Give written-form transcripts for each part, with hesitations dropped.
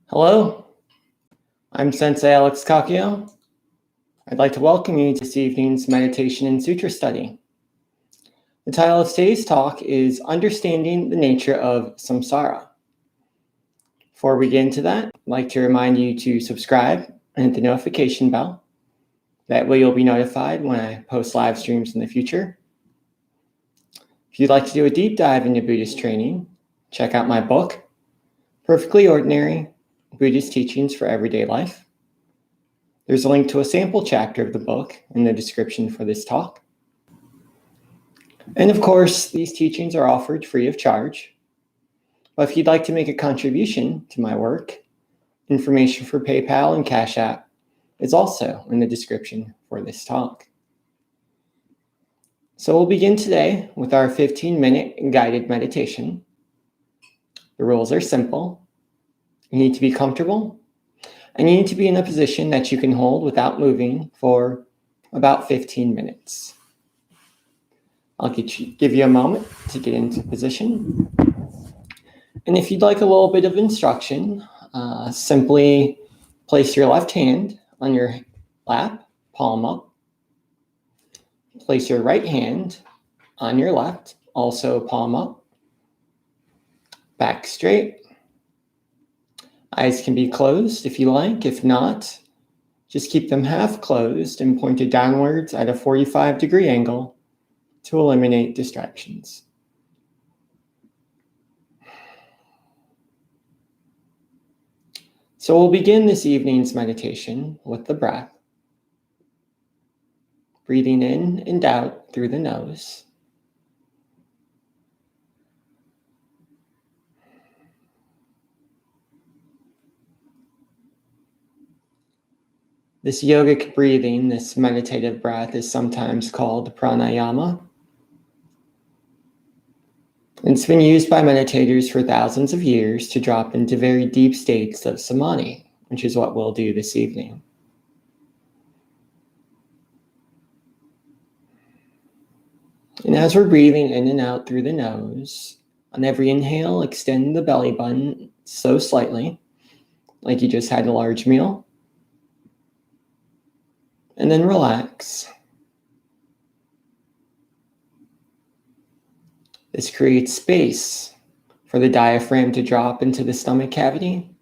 Hello, I'm Sensei Alex Kakio. I'd like to welcome you to this evening's meditation and sutra study. The title of today's talk is Understanding the Nature of Samsara. Before we get into that, I'd like to remind you to subscribe and hit the notification bell. That way you'll be notified when I post live streams in the future. If you'd like to do a deep dive into Buddhist training, check out my book, Perfectly Ordinary Buddhist Teachings for Everyday Life. There's a link to a sample chapter of the book in the description for this talk. And of course, these teachings are offered free of charge. But if you'd like to make a contribution to my work, information for PayPal and CashApp is also in the description for this talk. So we'll begin today with our 15-minute guided meditation. The rules are simple. You need to be comfortable, and you need to be in a position that you can hold without moving for about 15 minutes. I'll give you a moment to get into position. And if you'd like a little bit of instruction, simply place your left hand on your lap, palm up. Place your right hand on your left, also palm up. Back straight. Eyes can be closed if you like. If not, just keep them half closed and pointed downwards at a 45-degree angle to eliminate distractions. So we'll begin this evening's meditation with the breath. Breathing in and out through the nose. This yogic breathing, this meditative breath, is sometimes called pranayama. It's been used by meditators for thousands of years to drop into very deep states of samadhi, which is what we'll do this evening. And as we're breathing in and out through the nose, on every inhale, extend the belly button so slightly, like you just had a large meal. And then relax. This creates space for the diaphragm to drop into the stomach cavity,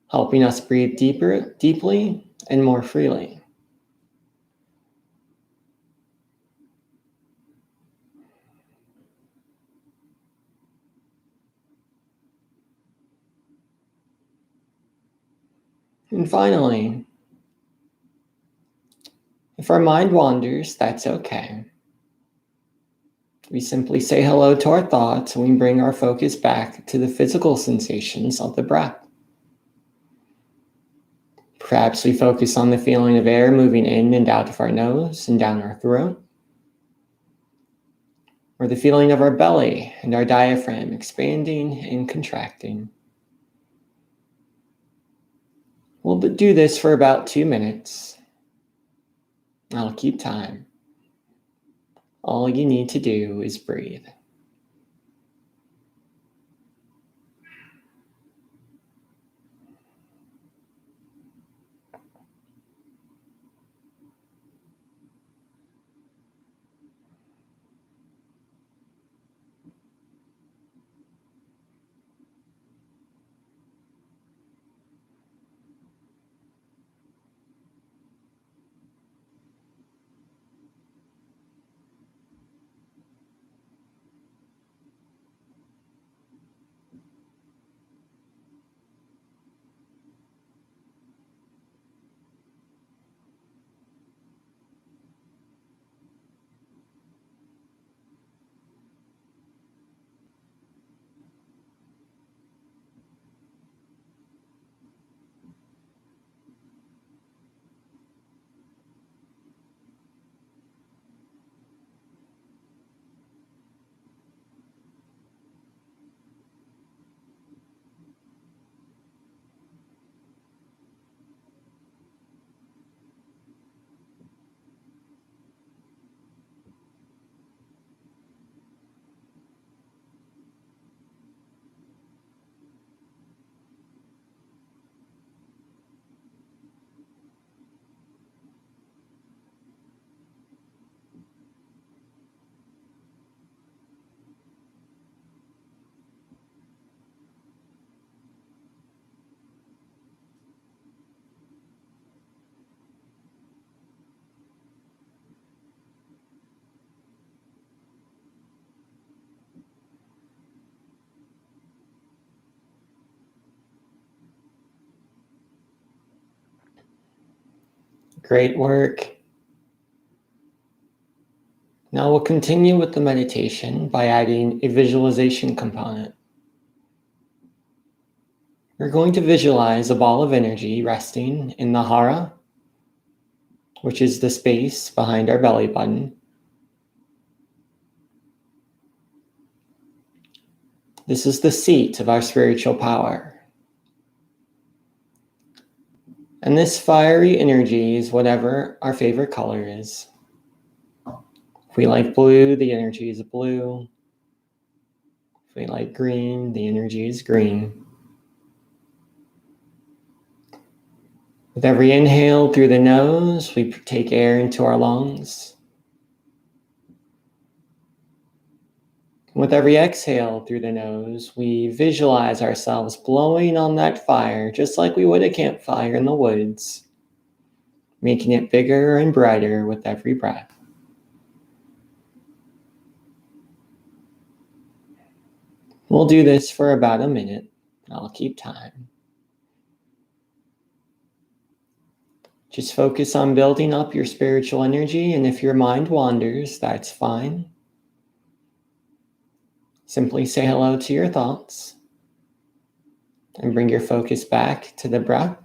helping us breathe deeply, and more freely. And finally, if our mind wanders, that's okay. We simply say hello to our thoughts and we bring our focus back to the physical sensations of the breath. Perhaps we focus on the feeling of air moving in and out of our nose and down our throat, or the feeling of our belly and our diaphragm expanding and contracting. We'll do this for about 2 minutes. I'll keep time. All you need to do is breathe. Great work. Now we'll continue with the meditation by adding a visualization component. We're going to visualize a ball of energy resting in the hara, which is the space behind our belly button. This is the seat of our spiritual power. And this fiery energy is whatever our favorite color is. If we like blue, the energy is blue. If we like green, the energy is green. With every inhale through the nose, we take air into our lungs. With every exhale through the nose, we visualize ourselves blowing on that fire, just like we would a campfire in the woods, making it bigger and brighter with every breath. We'll do this for about a minute. I'll keep time. Just focus on building up your spiritual energy, and if your mind wanders, that's fine. Simply say hello to your thoughts and bring your focus back to the breath,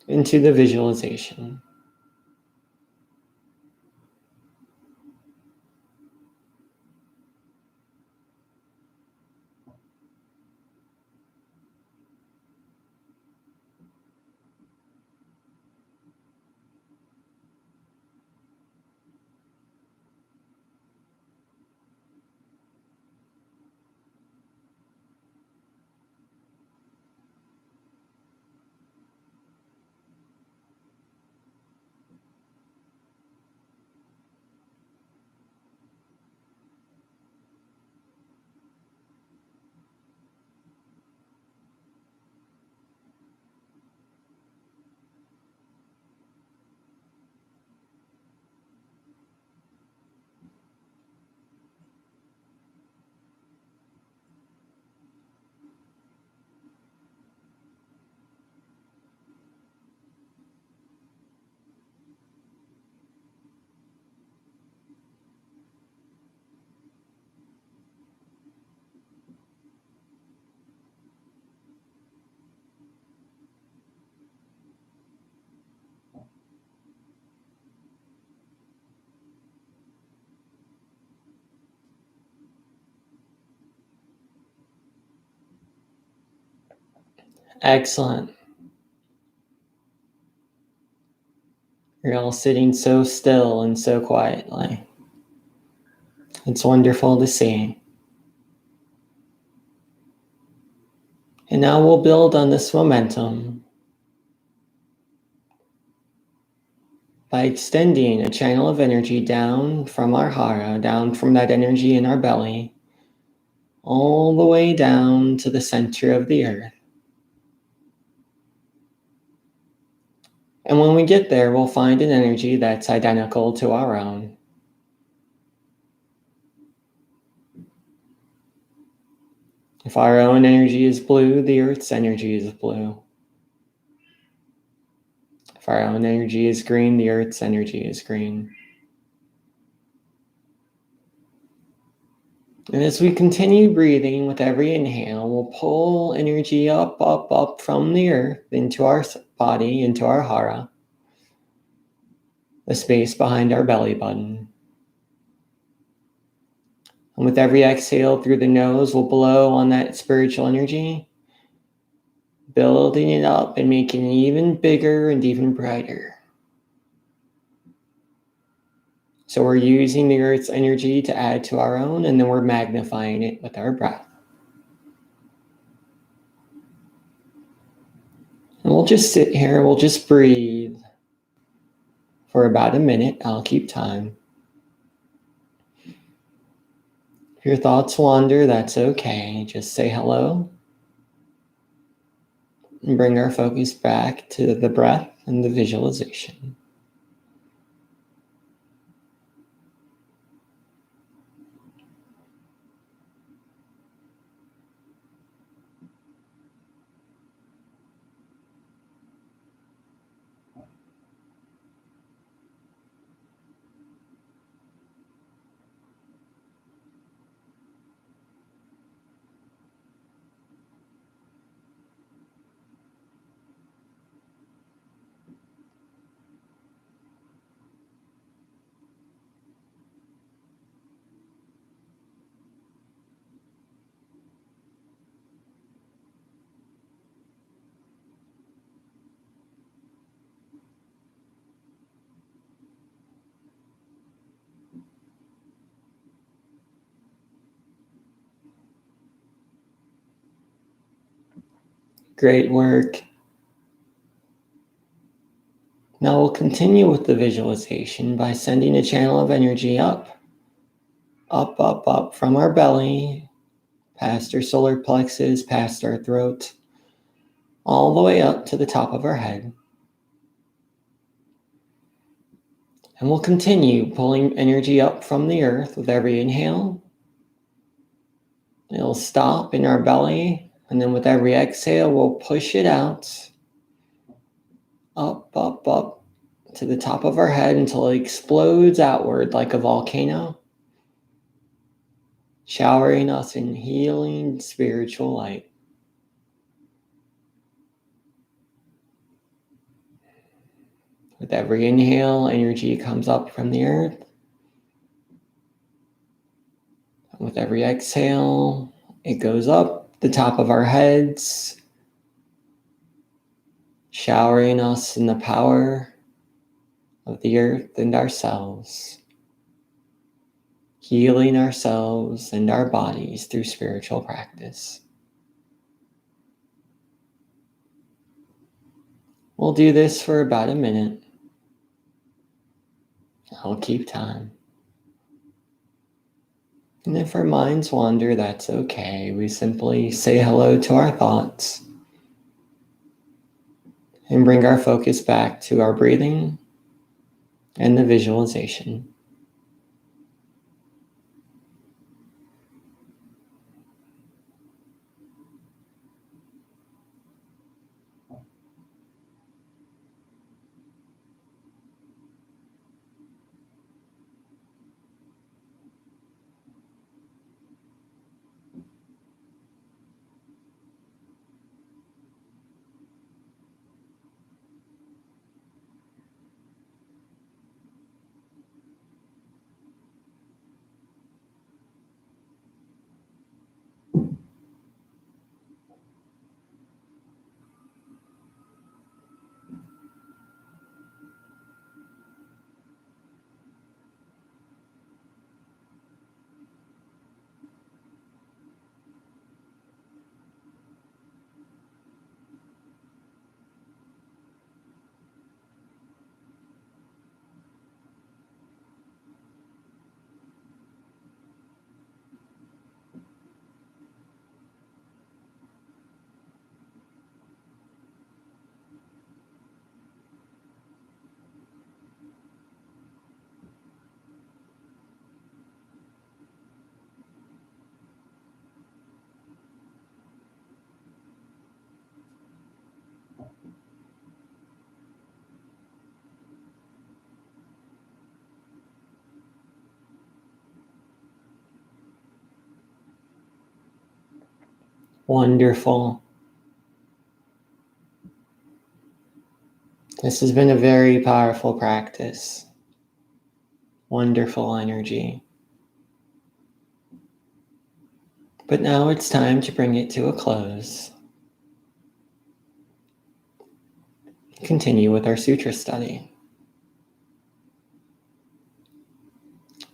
into the visualization. Excellent. You're all sitting so still and so quietly. It's wonderful to see. And now we'll build on this momentum by extending a channel of energy down from our hara, down from that energy in our belly, all the way down to the center of the earth. And when we get there, we'll find an energy that's identical to our own. If our own energy is blue, the earth's energy is blue. If our own energy is green, the earth's energy is green. And as we continue breathing with every inhale, we'll pull energy up, up, up from the earth into our body, into our hara, the space behind our belly button. And with every exhale through the nose, we'll blow on that spiritual energy, building it up and making it even bigger and even brighter. So we're using the earth's energy to add to our own, and then we're magnifying it with our breath. And we'll just sit here, we'll just breathe for about a minute. I'll keep time. If your thoughts wander, that's okay. Just say hello and bring our focus back to the breath and the visualization. Great work. Now we'll continue with the visualization by sending a channel of energy up from our belly, past our solar plexus, past our throat, all the way up to the top of our head. And we'll continue pulling energy up from the earth with every inhale. It'll stop in our belly, and then with every exhale, we'll push it out, up to the top of our head until it explodes outward like a volcano, showering us in healing spiritual light. With every inhale, energy comes up from the earth. And with every exhale, it goes up the top of our heads, showering us in the power of the earth and ourselves, healing ourselves and our bodies through spiritual practice. We'll do this for about a minute. I'll keep time. And if our minds wander, that's okay. We simply say hello to our thoughts and bring our focus back to our breathing and the visualization. Wonderful. This has been a very powerful practice. Wonderful energy. But now it's time to bring it to a close. Continue with our sutra study.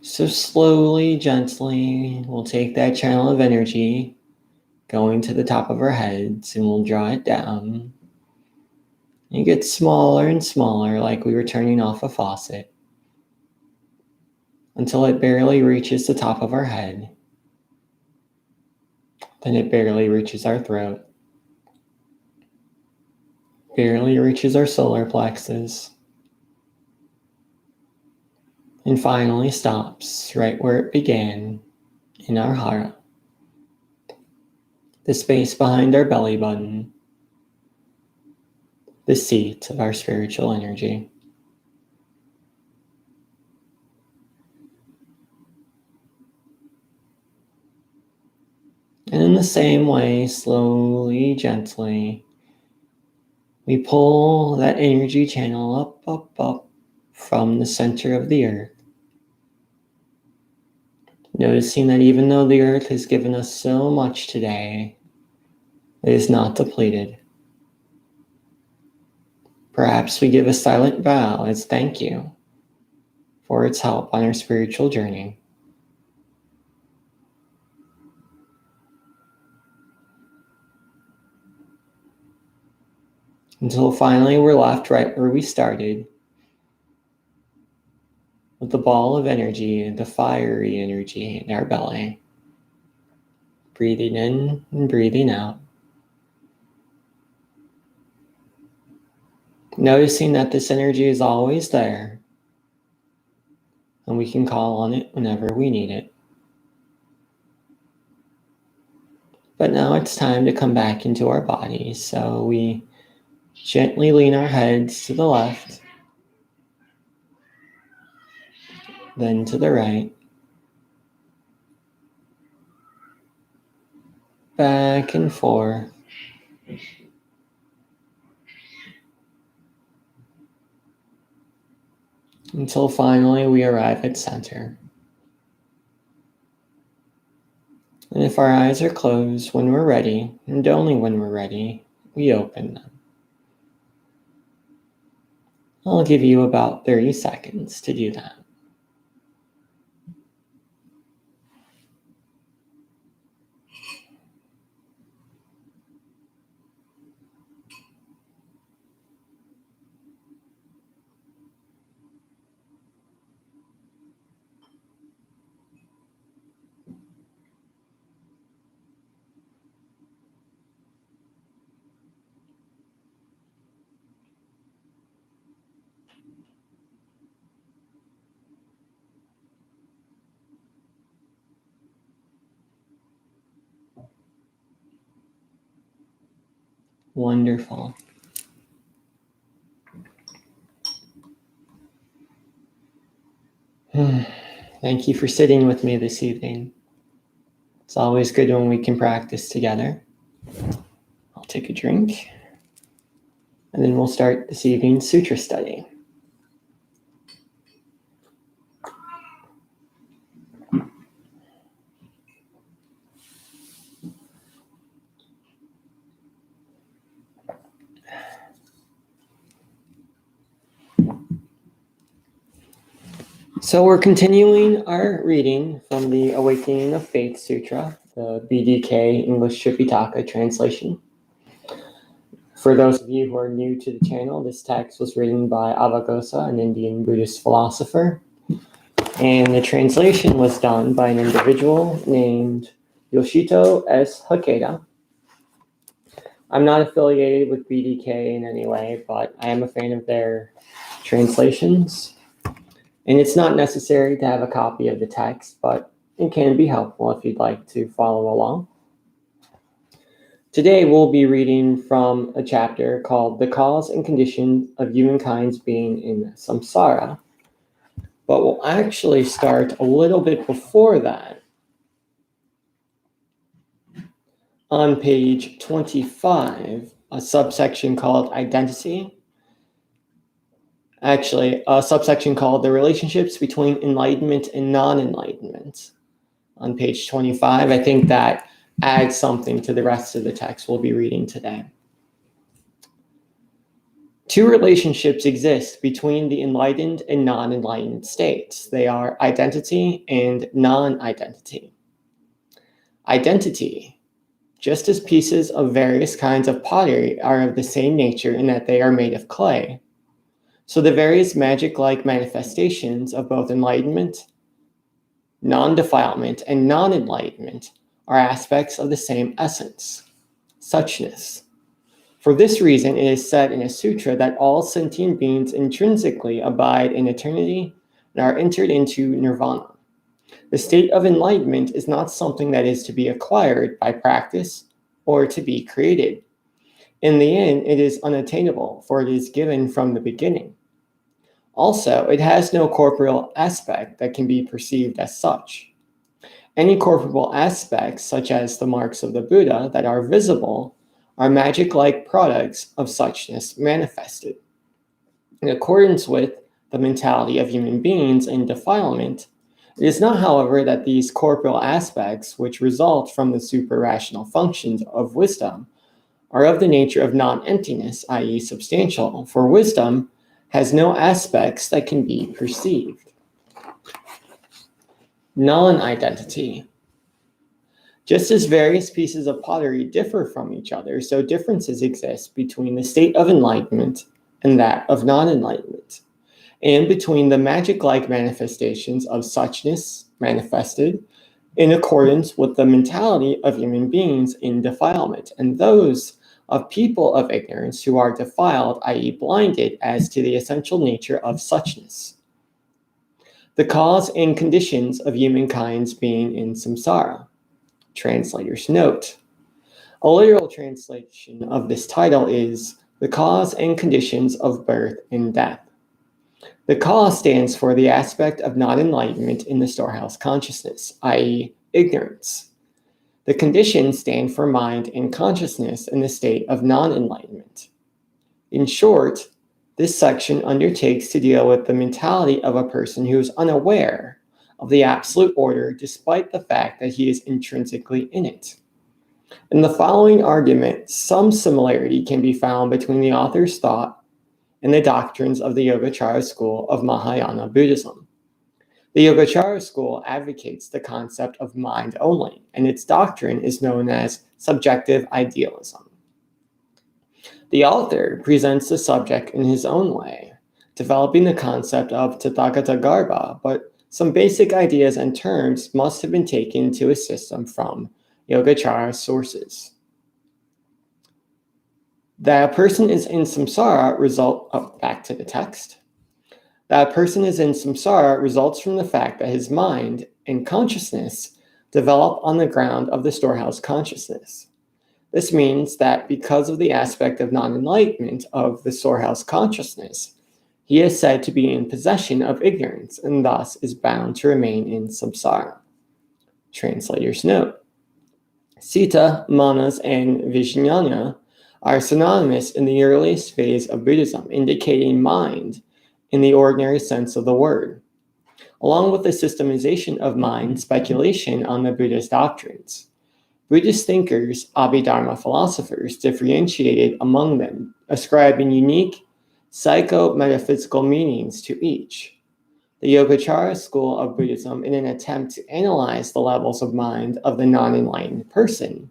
So slowly, gently, we'll take that channel of energy going to the top of our heads and we'll draw it down. It gets smaller and smaller, like we were turning off a faucet, until it barely reaches the top of our head. Then it barely reaches our throat, barely reaches our solar plexus, and finally stops right where it began, in our heart, the space behind our belly button, the seat of our spiritual energy. And in the same way, slowly, gently, we pull that energy channel up from the center of the earth. Noticing that even though the earth has given us so much today, it is not depleted. Perhaps we give a silent bow as thank you for its help on our spiritual journey. until finally we're left right where we started, with the ball of energy, the fiery energy in our belly. Breathing in and breathing out. Noticing that this energy is always there, and we can call on it whenever we need it. But now it's time to come back into our bodies, so we gently lean our heads to the left, then to the right, back and forth, until finally we arrive at center. And if our eyes are closed when we're ready, and only when we're ready, we open them. I'll give you about 30 seconds to do that. Wonderful. Thank you for sitting with me this evening. It's always good when we can practice together. I'll take a drink, and then we'll start this evening's sutra study. So we're continuing our reading from the Awakening of Faith Sutra, the BDK English Tripitaka translation. For those of you who are new to the channel, this text was written by Avalokita, an Indian Buddhist philosopher, and the translation was done by an individual named Yoshito S. Hakeda. I'm not affiliated with BDK in any way, but I am a fan of their translations. And it's not necessary to have a copy of the text, but it can be helpful if you'd like to follow along. Today, we'll be reading from a chapter called The Cause and Condition of Humankind's Being in Samsara. But we'll actually start a little bit before that. On page 25, a subsection called Identity. Actually, a subsection called The Relationships Between Enlightenment and Non-Enlightenment. On page 25, I think that adds something to the rest of the text we'll be reading today. Two relationships exist between the enlightened and non-enlightened states. They are identity and non-identity. Identity, just as pieces of various kinds of pottery are of the same nature in that they are made of clay, so the various magic-like manifestations of both enlightenment, non-defilement, and non-enlightenment are aspects of the same essence, suchness. For this reason, it is said in a sutra that all sentient beings intrinsically abide in eternity and are entered into nirvana. The state of enlightenment is not something that is to be acquired by practice or to be created. In the end, it is unattainable, for it is given from the beginning. Also, it has no corporeal aspect that can be perceived as such. Any corporeal aspects, such as the marks of the Buddha that are visible, are magic-like products of suchness manifested. In accordance with the mentality of human beings in defilement, it is not, however, that these corporeal aspects, which result from the super-rational functions of wisdom, are of the nature of non-emptiness, i.e. substantial, for wisdom has no aspects that can be perceived. Non-identity. Just as various pieces of pottery differ from each other, so differences exist between the state of enlightenment and that of non-enlightenment, and between the magic-like manifestations of suchness manifested in accordance with the mentality of human beings in defilement, and those of people of ignorance who are defiled, i.e. blinded, as to the essential nature of suchness. The cause and conditions of humankind's being in samsara. Translator's note. A literal translation of this title is The Cause and Conditions of Birth and Death. The cause stands for the aspect of non-enlightenment in the storehouse consciousness, i.e. ignorance. The conditions stand for mind and consciousness in the state of non-enlightenment. In short, this section undertakes to deal with the mentality of a person who is unaware of the absolute order despite the fact that he is intrinsically in it. In the following argument, some similarity can be found between the author's thought and the doctrines of the Yogacara school of Mahayana Buddhism. The Yogacara school advocates the concept of mind only, and its doctrine is known as subjective idealism. The author presents the subject in his own way, developing the concept of Tathagata Garbha, but some basic ideas and terms must have been taken to his system from Yogacara sources. That a person is in samsara back to the text. That a person is in samsara results from the fact that his mind and consciousness develop on the ground of the storehouse consciousness. This means that because of the aspect of non-enlightenment of the storehouse consciousness, he is said to be in possession of ignorance and thus is bound to remain in samsara. Translator's note. Sita, manas, and vijnana are synonymous in the earliest phase of Buddhism, indicating mind in the ordinary sense of the word, along with the systemization of mind speculation on the Buddhist doctrines. Buddhist thinkers, Abhidharma philosophers, differentiated among them, ascribing unique psycho-metaphysical meanings to each. The Yogacara school of Buddhism, in an attempt to analyze the levels of mind of the non-enlightened person,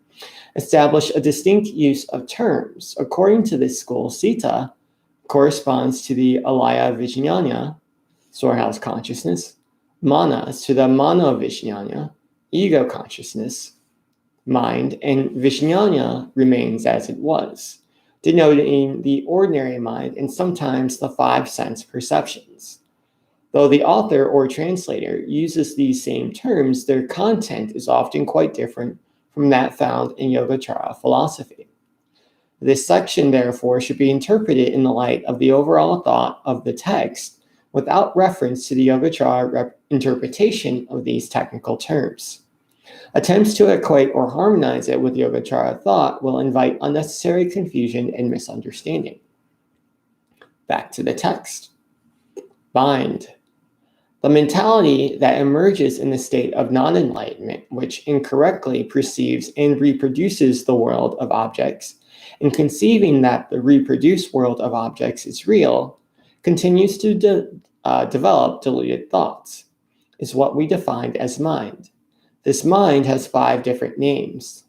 established a distinct use of terms. According to this school, Sita corresponds to the alaya vijnana, storehouse consciousness, manas to the mano-vijnana, ego consciousness, mind, and vijnana remains as it was, denoting the ordinary mind and sometimes the five sense perceptions. Though the author or translator uses these same terms, their content is often quite different from that found in Yogacara philosophy. This section, therefore, should be interpreted in the light of the overall thought of the text without reference to the Yogacara interpretation of these technical terms. Attempts to equate or harmonize it with Yogacara thought will invite unnecessary confusion and misunderstanding. Back to the text. Mind. The mentality that emerges in the state of non-enlightenment, which incorrectly perceives and reproduces the world of objects, and conceiving that the reproduced world of objects is real, continues to develop deluded thoughts, is what we defined as mind. This mind has 5 different names.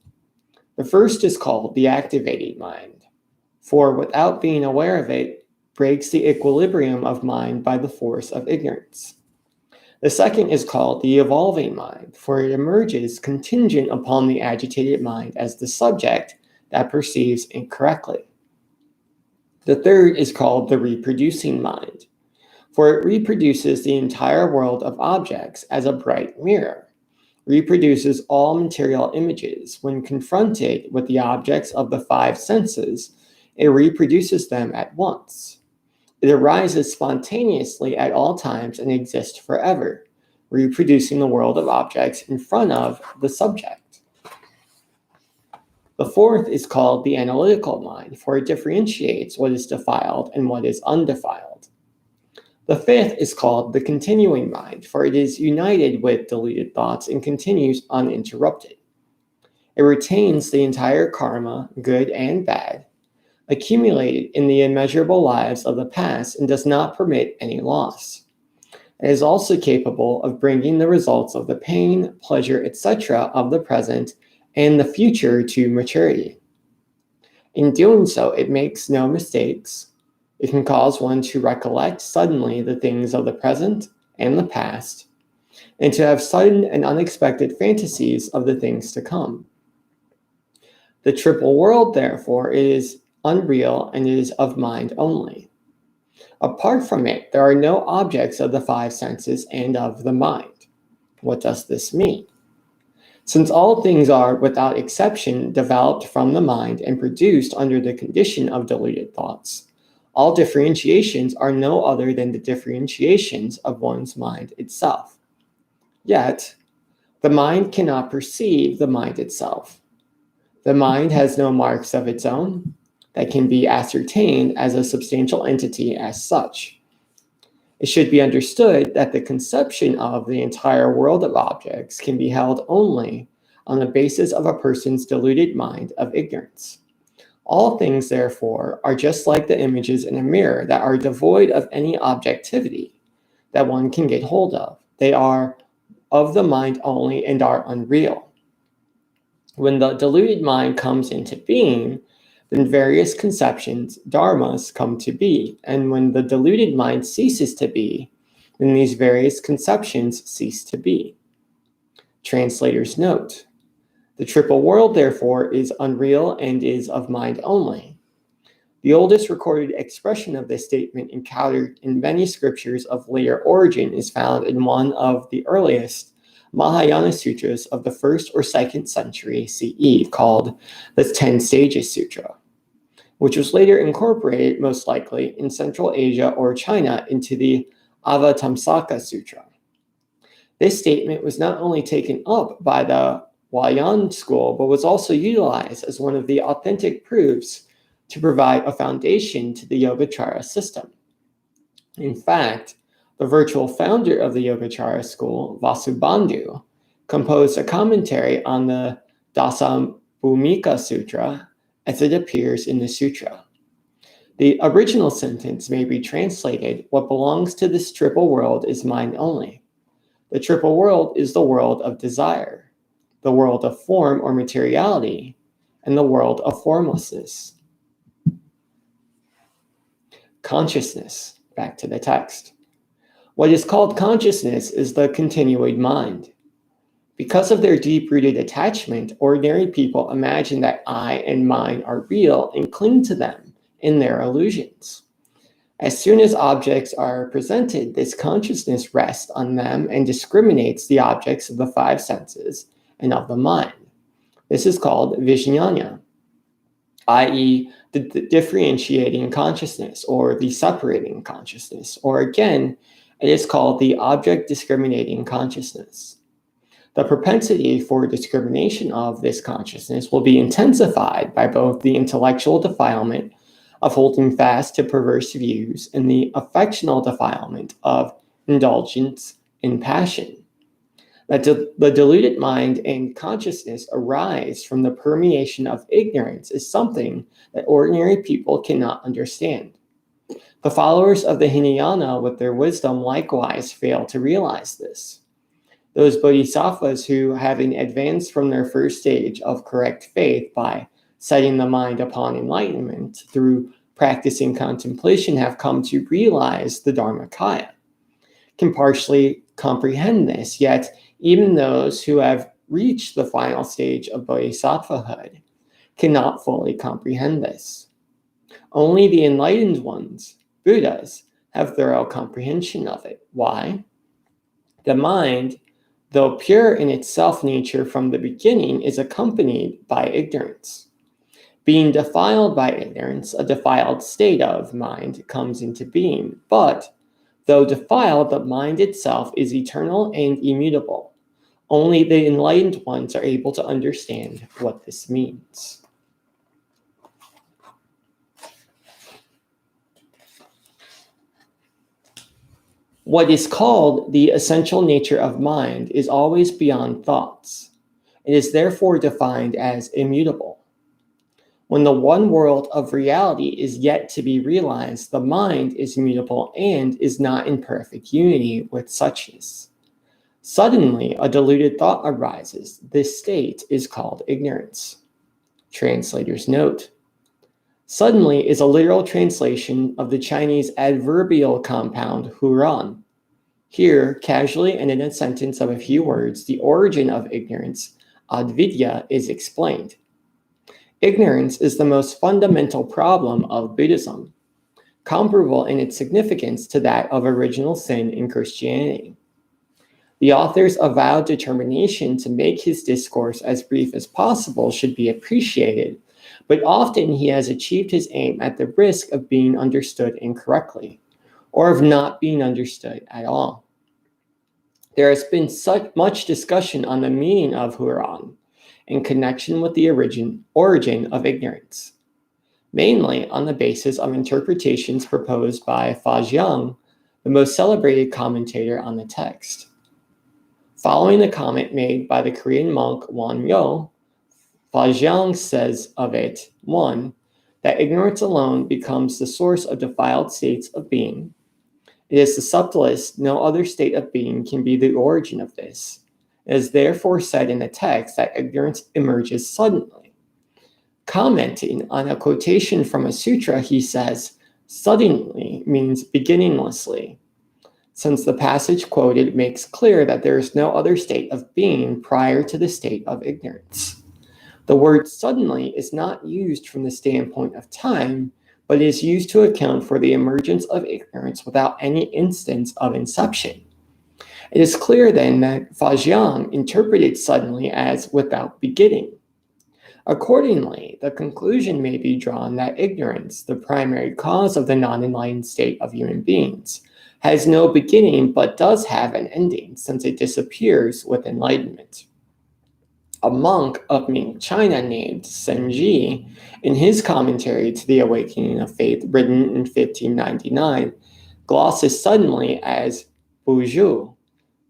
The first is called the activating mind, for without being aware of it, breaks the equilibrium of mind by the force of ignorance. The second is called the evolving mind, for it emerges contingent upon the agitated mind as the subject that perceives incorrectly. The third is called the reproducing mind, for it reproduces the entire world of objects as a bright mirror, reproduces all material images. When confronted with the objects of the 5 senses, it reproduces them at once. It arises spontaneously at all times and exists forever, reproducing the world of objects in front of the subject. The fourth is called the analytical mind, for it differentiates what is defiled and what is undefiled. The fifth is called the continuing mind, for it is united with deluded thoughts and continues uninterrupted. It retains the entire karma, good and bad, accumulated in the immeasurable lives of the past and does not permit any loss. It is also capable of bringing the results of the pain, pleasure, etc. of the present and the future to maturity. In doing so, it makes no mistakes. It can cause one to recollect suddenly the things of the present and the past, and to have sudden and unexpected fantasies of the things to come. The triple world, therefore, is unreal and is of mind only. Apart from it, there are no objects of the five senses and of the mind. What does this mean? Since all things are, without exception, developed from the mind and produced under the condition of deluded thoughts, all differentiations are no other than the differentiations of one's mind itself. Yet, the mind cannot perceive the mind itself. The mind has no marks of its own that can be ascertained as a substantial entity as such. It should be understood that the conception of the entire world of objects can be held only on the basis of a person's deluded mind of ignorance. All things, therefore, are just like the images in a mirror that are devoid of any objectivity that one can get hold of. They are of the mind only and are unreal. When the deluded mind comes into being, then various conceptions, dharmas, come to be. And when the deluded mind ceases to be, then these various conceptions cease to be. Translator's note: the triple world, therefore, is unreal and is of mind only. The oldest recorded expression of this statement, encountered in many scriptures of later origin, is found in one of the earliest Mahayana sutras of the 1st or 2nd century CE, called the 10 Stages Sutra, which was later incorporated, most likely, in Central Asia or China into the Avatamsaka Sutra. This statement was not only taken up by the Huayan school, but was also utilized as one of the authentic proofs to provide a foundation to the Yogacara system. In fact, the virtual founder of the Yogacara school, Vasubandhu, composed a commentary on the Dasabhumika Sutra as it appears in the sutra. The original sentence may be translated: what belongs to this triple world is mind only. The triple world is the world of desire, the world of form or materiality, and the world of formlessness. Consciousness. Back to the text. What is called consciousness is the continued mind. Because of their deep-rooted attachment, ordinary people imagine that I and mine are real and cling to them in their illusions. As soon as objects are presented, this consciousness rests on them and discriminates the objects of the five senses and of the mind. This is called vijnana, i.e., the differentiating consciousness or the separating consciousness, or again, it is called the object discriminating consciousness. The propensity for discrimination of this consciousness will be intensified by both the intellectual defilement of holding fast to perverse views and the affectional defilement of indulgence in passion. That the deluded mind and consciousness arise from the permeation of ignorance is something that ordinary people cannot understand. The followers of the Hinayana with their wisdom likewise fail to realize this. Those bodhisattvas who, having advanced from their first stage of correct faith by setting the mind upon enlightenment through practicing contemplation, have come to realize the Dharmakaya, can partially comprehend this, yet even those who have reached the final stage of bodhisattvahood cannot fully comprehend this. Only the enlightened ones, Buddhas, have thorough comprehension of it. Why? The mind, though pure in its self-nature from the beginning, is accompanied by ignorance. Being defiled by ignorance, a defiled state of mind comes into being. But, though defiled, the mind itself is eternal and immutable. Only the enlightened ones are able to understand what this means. What is called the essential nature of mind is always beyond thoughts. It is therefore defined as immutable. When the one world of reality is yet to be realized, the mind is mutable and is not in perfect unity with suchness. Suddenly, a deluded thought arises. This state is called ignorance. Translator's note. Suddenly is a literal translation of the Chinese adverbial compound huran. Here, casually and in a sentence of a few words, the origin of ignorance, avidya, is explained. Ignorance is the most fundamental problem of Buddhism, comparable in its significance to that of original sin in Christianity. The author's avowed determination to make his discourse as brief as possible should be appreciated, but often he has achieved his aim at the risk of being understood incorrectly, or of not being understood at all. There has been much discussion on the meaning of Huron in connection with the origin of ignorance, mainly on the basis of interpretations proposed by Fa Jiang, the most celebrated commentator on the text. Following the comment made by the Korean monk Won Yo, Fa Jiang says of it, 1. That ignorance alone becomes the source of defiled states of being. It is the subtlest, no other state of being can be the origin of this. It is therefore said in the text that ignorance emerges suddenly. Commenting on a quotation from a sutra, he says, suddenly means beginninglessly, since the passage quoted makes clear that there is no other state of being prior to the state of ignorance. The word suddenly is not used from the standpoint of time, but is used to account for the emergence of ignorance without any instance of inception. It is clear then that Fa Jiang interpreted suddenly as without beginning. Accordingly, the conclusion may be drawn that ignorance, the primary cause of the non-enlightened state of human beings, has no beginning but does have an ending, since it disappears with enlightenment. A monk of Ming China named Senji, in his commentary to the Awakening of Faith, written in 1599, glosses suddenly as buzhu,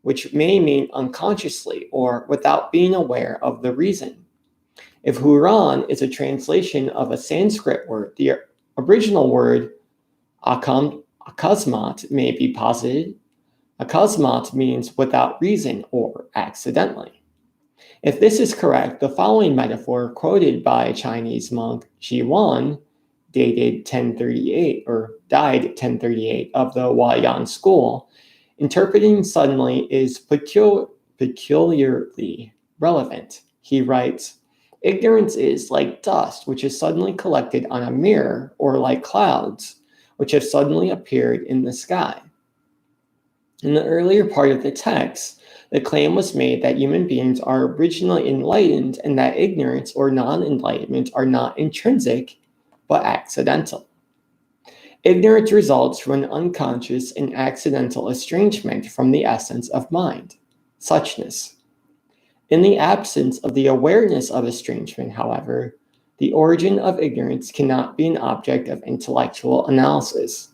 which may mean unconsciously or without being aware of the reason. If Huran is a translation of a Sanskrit word, the original word akasmat may be posited. Akasmat means without reason or accidentally. If this is correct, the following metaphor quoted by Chinese monk Ji Wan, died 1038 of the Huayan school, interpreting suddenly is peculiarly relevant. He writes, ignorance is like dust which is suddenly collected on a mirror, or like clouds which have suddenly appeared in the sky. In the earlier part of the text, the claim was made that human beings are originally enlightened and that ignorance or non-enlightenment are not intrinsic, but accidental. Ignorance results from an unconscious and accidental estrangement from the essence of mind, suchness. In the absence of the awareness of estrangement, however, the origin of ignorance cannot be an object of intellectual analysis.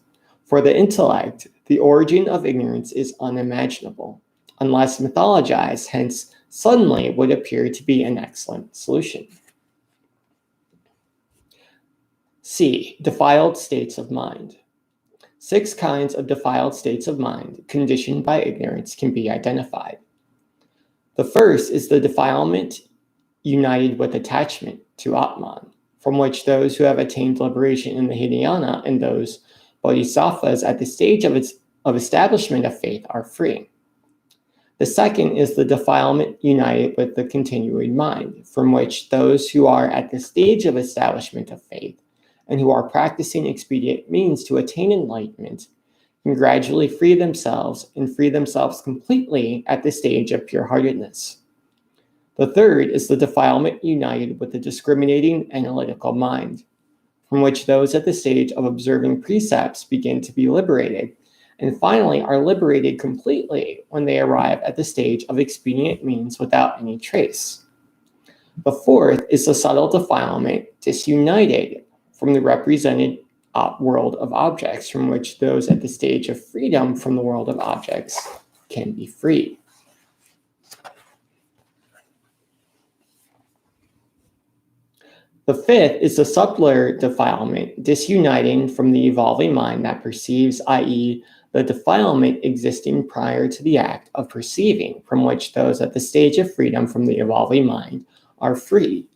For the intellect, the origin of ignorance is unimaginable, unless mythologized, hence suddenly would appear to be an excellent solution. C. Defiled states of mind. 6 kinds of defiled states of mind, conditioned by ignorance, can be identified. The first is the defilement united with attachment to Atman, from which those who have attained liberation in the Hinayana and those bodhisattvas at the stage of establishment of faith are free. The second is the defilement united with the continuing mind, from which those who are at the stage of establishment of faith and who are practicing expedient means to attain enlightenment can gradually free themselves completely at the stage of pure-heartedness. The third is the defilement united with the discriminating analytical mind, from which those at the stage of observing precepts begin to be liberated, and finally are liberated completely when they arrive at the stage of expedient means without any trace. The fourth is the subtle defilement disunited from the represented world of objects, from which those at the stage of freedom from the world of objects can be freed. The fifth is the subtler defilement, disuniting from the evolving mind that perceives, i.e., the defilement existing prior to the act of perceiving, from which those at the stage of freedom from the evolving mind are free.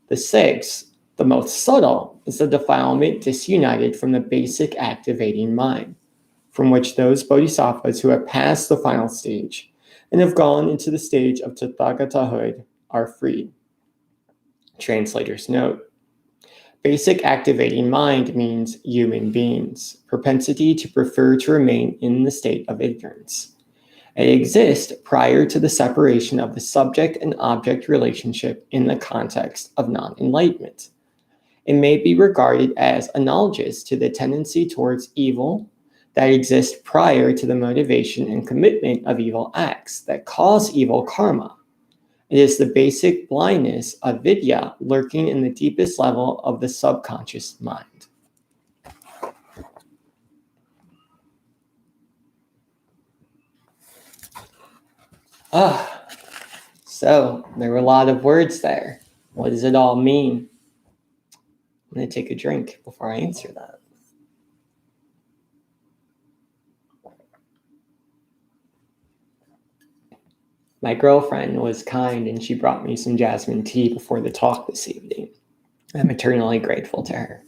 The sixth, the most subtle, is the defilement disunited from the basic activating mind, from which those bodhisattvas who have passed the final stage and have gone into the stage of Tathagatahood are free. Translator's note. Basic activating mind means human beings, propensity to prefer to remain in the state of ignorance. It exists prior to the separation of the subject and object relationship in the context of non-enlightenment. It may be regarded as analogous to the tendency towards evil that exists prior to the motivation and commitment of evil acts that cause evil karma. It is the basic blindness of vidya lurking in the deepest level of the subconscious mind. So there were a lot of words there. What does it all mean? I'm going to take a drink before I answer that. My girlfriend was kind and she brought me some jasmine tea before the talk this evening. I'm eternally grateful to her.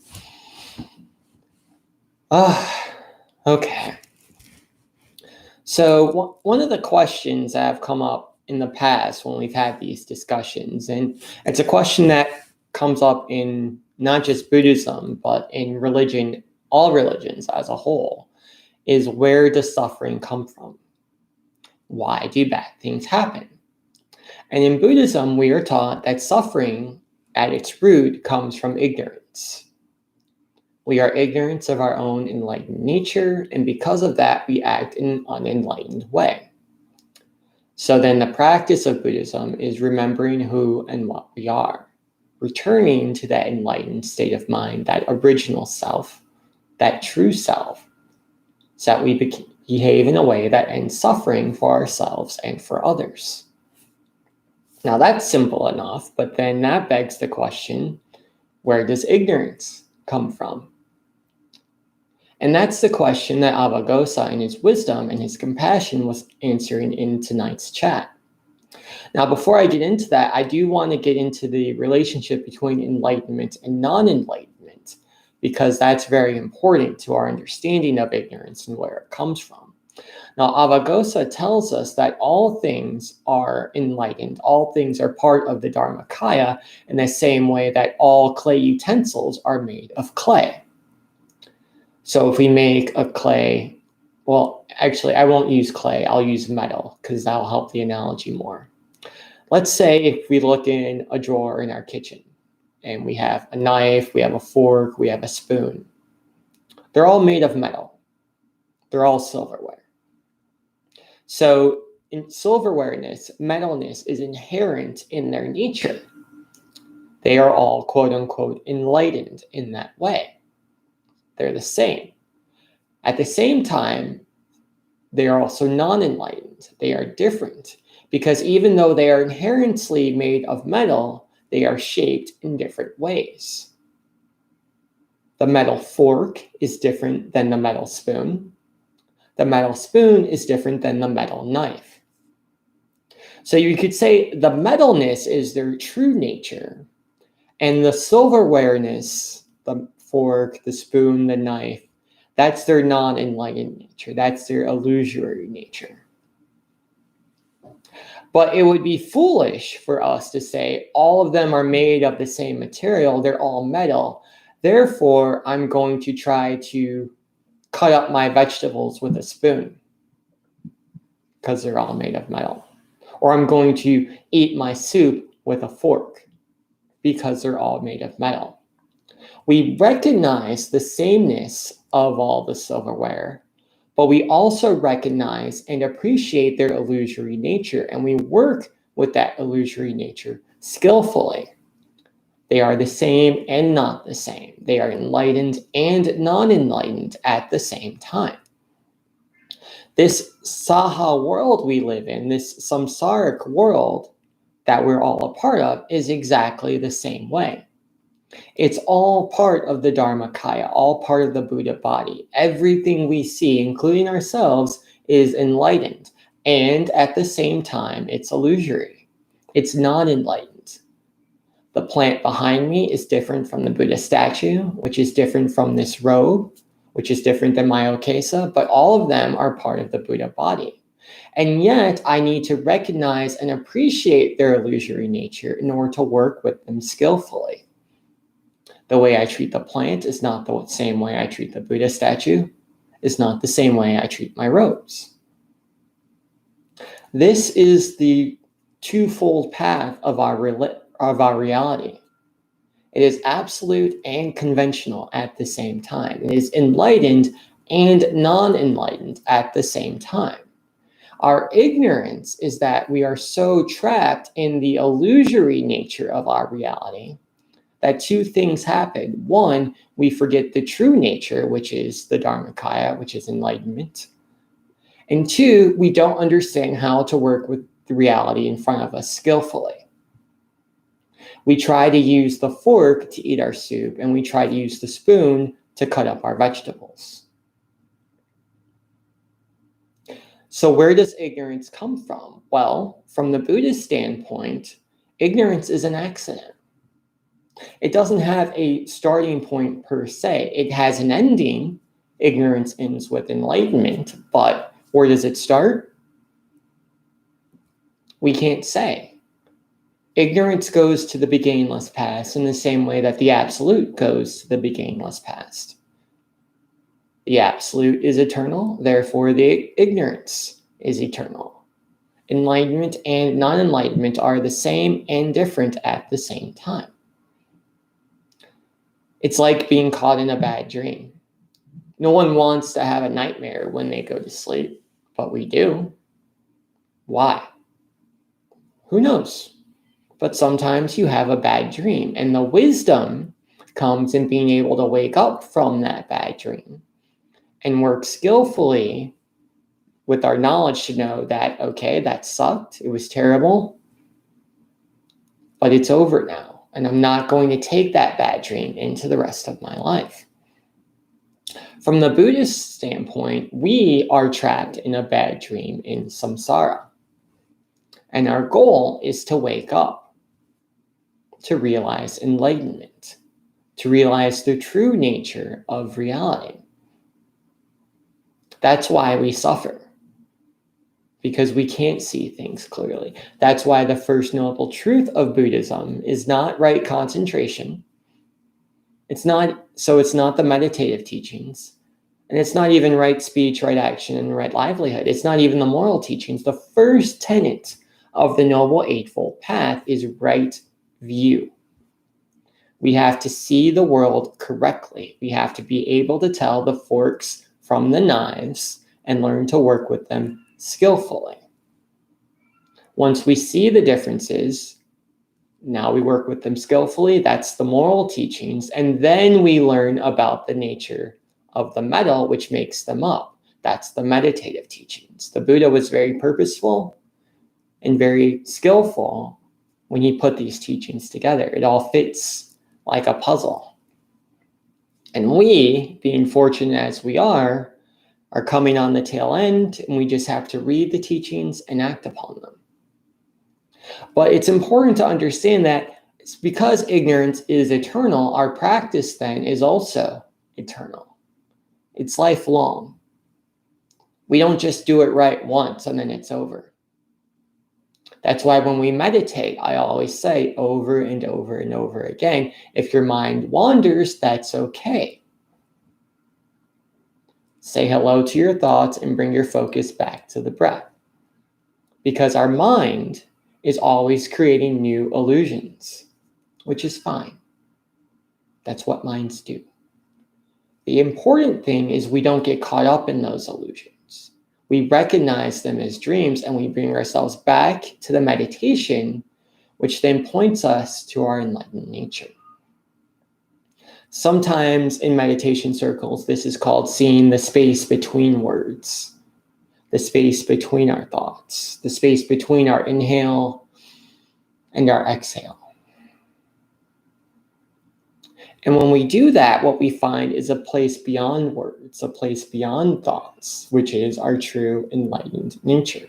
Okay. So one of the questions that have come up in the past when we've had these discussions, and it's a question that comes up in not just Buddhism, but in religion, all religions as a whole, is where does suffering come from? Why do bad things happen? And in Buddhism, we are taught that suffering at its root comes from ignorance. We are ignorant of our own enlightened nature, and because of that, we act in an unenlightened way. So then the practice of Buddhism is remembering who and what we are, returning to that enlightened state of mind, that original self, that true self, so that we behave in a way that ends suffering for ourselves and for others. Now that's simple enough, but then that begs the question, where does ignorance come from? And that's the question that Awakening in his wisdom and his compassion was answering in tonight's chat. Now, before I get into that, I do want to get into the relationship between enlightenment and non-enlightenment, because that's very important to our understanding of ignorance and where it comes from. Now, Awakening tells us that all things are enlightened. All things are part of the Dharmakaya in the same way that all clay utensils are made of clay. So if we make a clay, well, actually, I won't use clay. I'll use metal because that'll help the analogy more. Let's say if we look in a drawer in our kitchen and we have a knife, we have a fork, we have a spoon. They're all made of metal. They're all silverware. So in silverwareness, metalness is inherent in their nature. They are all, quote unquote, enlightened in that way. They're the same. At the same time, they are also non-enlightened. They are different because even though they are inherently made of metal, they are shaped in different ways. The metal fork is different than the metal spoon. The metal spoon is different than the metal knife. So you could say the metalness is their true nature, and the silverwareness, the fork, the spoon, the knife, that's their non-enlightened nature. That's their illusory nature. But it would be foolish for us to say all of them are made of the same material. They're all metal. Therefore, I'm going to try to cut up my vegetables with a spoon because they're all made of metal. Or I'm going to eat my soup with a fork because they're all made of metal. We recognize the sameness of all the silverware, but we also recognize and appreciate their illusory nature, and we work with that illusory nature skillfully. They are the same and not the same. They are enlightened and non-enlightened at the same time. This Saha world we live in, this samsaric world that we're all a part of, is exactly the same way. It's all part of the Dharmakaya, all part of the Buddha body. Everything we see, including ourselves, is enlightened. And at the same time, it's illusory. It's not enlightened. The plant behind me is different from the Buddha statue, which is different from this robe, which is different than my okesa, but all of them are part of the Buddha body. And yet, I need to recognize and appreciate their illusory nature in order to work with them skillfully. The way I treat the plant is not the same way I treat the Buddha statue, is not the same way I treat my robes. This is the twofold path of our reality. It is absolute and conventional at the same time. It is enlightened and non-enlightened at the same time. Our ignorance is that we are so trapped in the illusory nature of our reality that two things happen. One, we forget the true nature, which is the Dharmakaya, which is enlightenment. And two, we don't understand how to work with the reality in front of us skillfully. We try to use the fork to eat our soup, and we try to use the spoon to cut up our vegetables. So where does ignorance come from? Well, from the Buddhist standpoint, ignorance is an accident. It doesn't have a starting point per se. It has an ending. Ignorance ends with enlightenment, but where does it start? We can't say. Ignorance goes to the beginningless past in the same way that the absolute goes to the beginningless past. The absolute is eternal, therefore the ignorance is eternal. Enlightenment and non-enlightenment are the same and different at the same time. It's like being caught in a bad dream. No one wants to have a nightmare when they go to sleep, but we do. Why? Who knows? But sometimes you have a bad dream, and the wisdom comes in being able to wake up from that bad dream and work skillfully with our knowledge to know that, okay, that sucked, it was terrible, but it's over now. And I'm not going to take that bad dream into the rest of my life. From the Buddhist standpoint, we are trapped in a bad dream in samsara. And our goal is to wake up, to realize enlightenment, to realize the true nature of reality. That's why we suffer, because we can't see things clearly. That's why the first noble truth of Buddhism is not right concentration. It's not the meditative teachings. And it's not even right speech, right action, and right livelihood. It's not even the moral teachings. The first tenet of the Noble Eightfold Path is right view. We have to see the world correctly. We have to be able to tell the forks from the knives and learn to work with them skillfully. Once we see the differences, now we work with them skillfully. That's the moral teachings. And then we learn about the nature of the metal, which makes them up. That's the meditative teachings. The Buddha was very purposeful and very skillful when he put these teachings together. It all fits like a puzzle. And we, being fortunate as we are coming on the tail end, and we just have to read the teachings and act upon them. But it's important to understand that it's because ignorance is eternal, our practice then is also eternal. It's lifelong. We don't just do it right once and then it's over. That's why when we meditate, I always say over and over and over again, if your mind wanders, that's okay. Say hello to your thoughts and bring your focus back to the breath. Because our mind is always creating new illusions, which is fine. That's what minds do. The important thing is we don't get caught up in those illusions. We recognize them as dreams and we bring ourselves back to the meditation, which then points us to our enlightened nature. Sometimes in meditation circles, this is called seeing the space between words, the space between our thoughts, the space between our inhale and our exhale. And when we do that, what we find is a place beyond words, a place beyond thoughts, which is our true enlightened nature.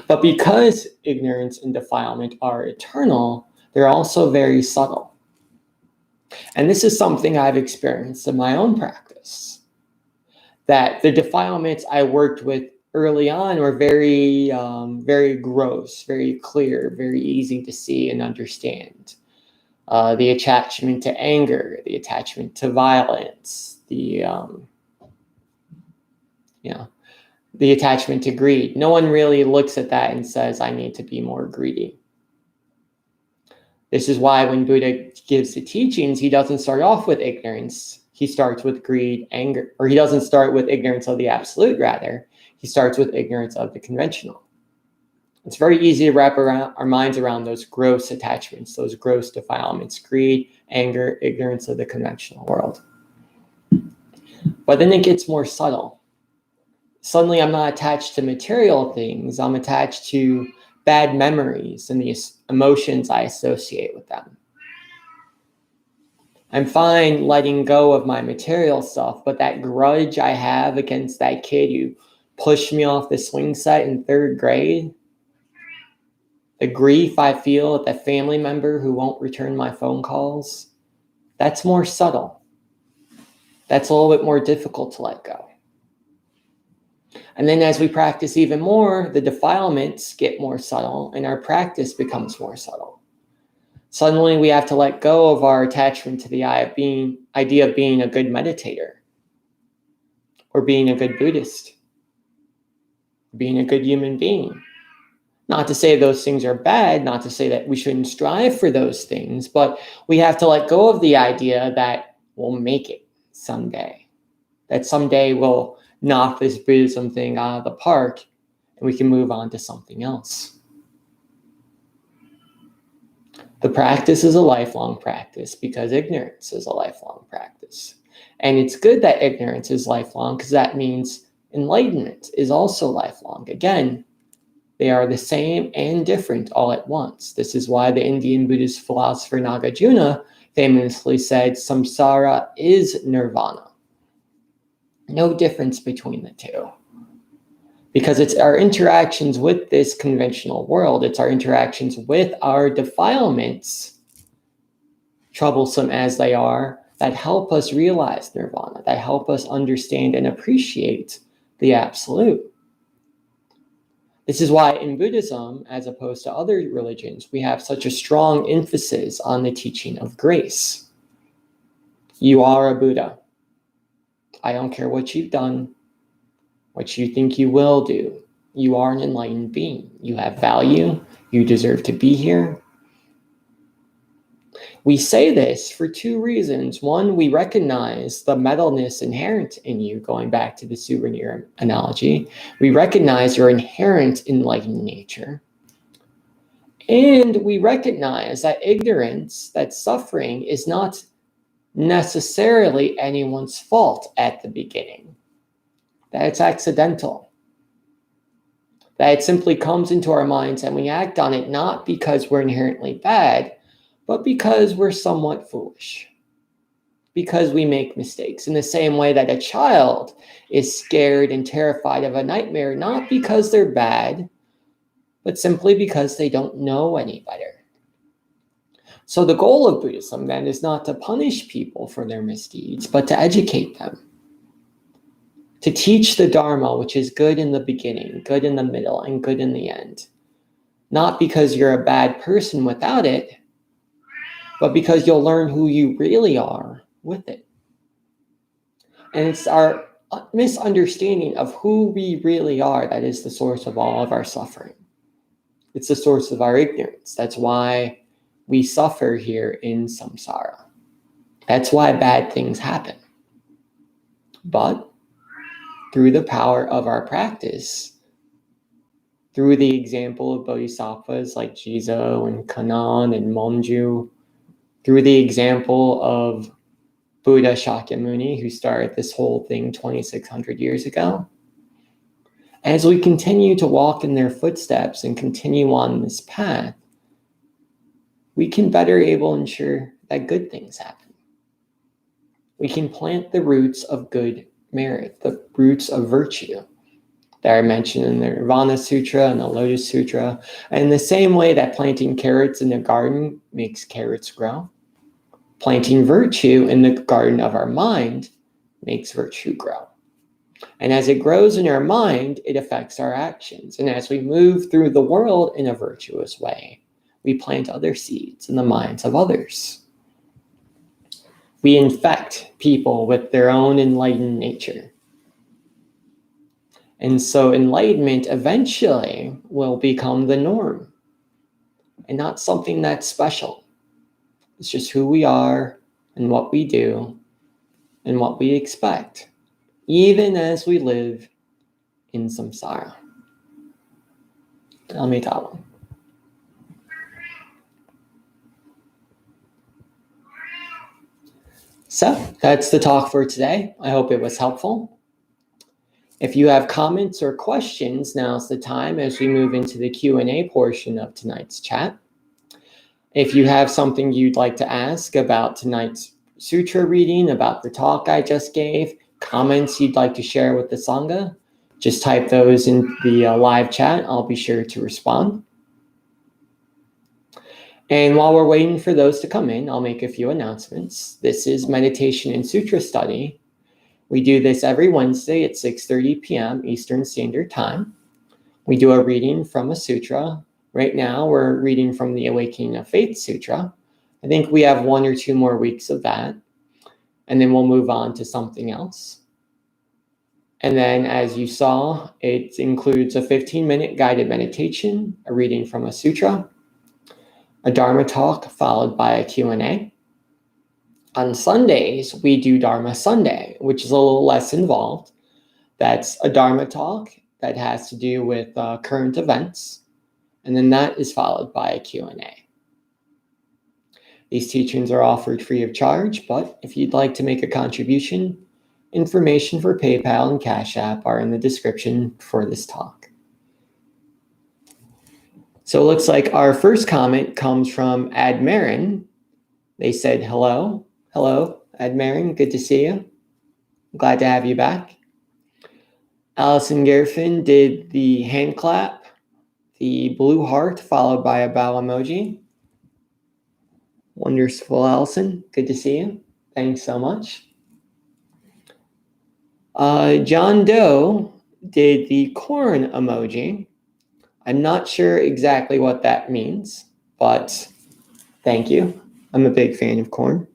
But because ignorance and defilement are eternal, they're also very subtle. And this is something I've experienced in my own practice, that the defilements I worked with early on were very, very gross, very clear, very easy to see and understand. The attachment to anger, the attachment to violence, the attachment to greed. No one really looks at that and says, I need to be more greedy. This is why when Buddha gives the teachings, he doesn't start off with ignorance. He starts with greed, anger, or he doesn't start with ignorance of the absolute, rather. He starts with ignorance of the conventional. It's very easy to wrap our minds around those gross attachments, those gross defilements, greed, anger, ignorance of the conventional world. But then it gets more subtle. Suddenly I'm not attached to material things. I'm attached to bad memories and the emotions I associate with them. I'm fine letting go of my material stuff, but that grudge I have against that kid who pushed me off the swing set in 3rd grade, the grief I feel at the family member who won't return my phone calls, that's more subtle. That's a little bit more difficult to let go. And then as we practice even more, the defilements get more subtle and our practice becomes more subtle. Suddenly we have to let go of our attachment to the idea of being a good meditator or being a good Buddhist, being a good human being. Not to say those things are bad, not to say that we shouldn't strive for those things, but we have to let go of the idea that we'll make it someday, that someday we'll knock this Buddhism thing out of the park and we can move on to something else. The practice is a lifelong practice because ignorance is a lifelong practice. And it's good that ignorance is lifelong because that means enlightenment is also lifelong. Again, they are the same and different all at once. This is why the Indian Buddhist philosopher Nagarjuna famously said, Samsara is nirvana. No difference between the two. Because it's our interactions with this conventional world, it's our interactions with our defilements, troublesome as they are, that help us realize nirvana, that help us understand and appreciate the absolute. This is why in Buddhism, as opposed to other religions, we have such a strong emphasis on the teaching of grace. You are a Buddha. I don't care what you've done, what you think you will do. You are an enlightened being. You have value. You deserve to be here. We say this for 2 reasons. One, we recognize the metalness inherent in you, going back to the souvenir analogy. We recognize your inherent enlightened nature. And we recognize that ignorance, that suffering, is not necessarily anyone's fault at the beginning. That it's accidental. That it simply comes into our minds and we act on it not because we're inherently bad, but because we're somewhat foolish. Because we make mistakes. In the same way that a child is scared and terrified of a nightmare, not because they're bad, but simply because they don't know any better. So the goal of Buddhism then is not to punish people for their misdeeds, but to educate them. To teach the Dharma, which is good in the beginning, good in the middle, and good in the end. Not because you're a bad person without it, but because you'll learn who you really are with it. And it's our misunderstanding of who we really are that is the source of all of our suffering. It's the source of our ignorance. That's why we suffer here in samsara. That's why bad things happen. But through the power of our practice, through the example of bodhisattvas like Jizo and Kannon and Monju, through the example of Buddha Shakyamuni, who started this whole thing 2,600 years ago, as we continue to walk in their footsteps and continue on this path, we can better able ensure that good things happen. We can plant the roots of good merit, the roots of virtue that are mentioned in the Nirvana Sutra and the Lotus Sutra. And in the same way that planting carrots in the garden makes carrots grow, planting virtue in the garden of our mind makes virtue grow. And as it grows in our mind, it affects our actions. And as we move through the world in a virtuous way, we plant other seeds in the minds of others. We infect people with their own enlightened nature. And so enlightenment eventually will become the norm and not something that's special. It's just who we are and what we do and what we expect, even as we live in samsara. Amitabha. So that's the talk for today. I hope it was helpful. If you have comments or questions, now's the time as we move into the Q&A portion of tonight's chat. If you have something you'd like to ask about tonight's sutra reading, about the talk I just gave, comments you'd like to share with the Sangha, just type those in the live chat. I'll be sure to respond. And while we're waiting for those to come in, I'll make a few announcements. This is Meditation and Sutra Study. We do this every Wednesday at 6:30 p.m. Eastern Standard Time. We do a reading from a sutra. Right now, we're reading from the Awakening of Faith Sutra. I think we have 1 or 2 more weeks of that. And then we'll move on to something else. And then, as you saw, it includes a 15-minute guided meditation, a reading from a sutra, a Dharma talk followed by a Q&A. On Sundays, we do Dharma Sunday, which is a little less involved. That's a Dharma talk that has to do with current events. And then that is followed by a Q&A. These teachings are offered free of charge, but if you'd like to make a contribution, information for PayPal and CashApp are in the description for this talk. So it looks like our first comment comes from Admarin. They said, hello. Hello, Admarin. Good to see you. Glad to have you back. Allison Gerfin did the hand clap, the blue heart, followed by a bow emoji. Wonderful, Allison. Good to see you. Thanks so much. John Doe did the corn emoji. I'm not sure exactly what that means, but thank you. I'm a big fan of corn.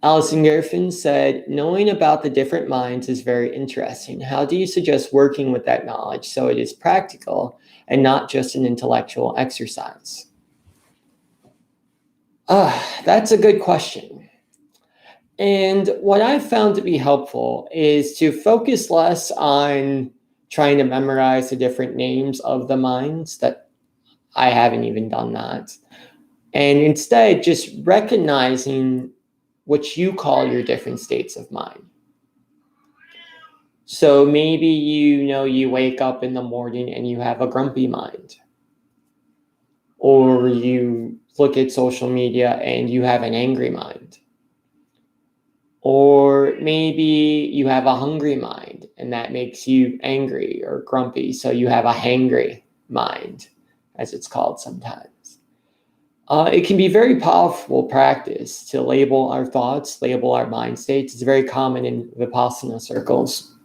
Alison Gerfin said, knowing about the different minds is very interesting. How do you suggest working with that knowledge so it is practical and not just an intellectual exercise? That's a good question. And what I've found to be helpful is to focus less on trying to memorize the different names of the minds. That I haven't even done that. And instead, just recognizing what you call your different states of mind. So maybe you wake up in the morning and you have a grumpy mind. Or you look at social media and you have an angry mind. Or maybe you have a hungry mind and that makes you angry or grumpy. So you have a hangry mind, as it's called sometimes. It can be very powerful practice to label our thoughts, label our mind states. It's very common in Vipassana circles.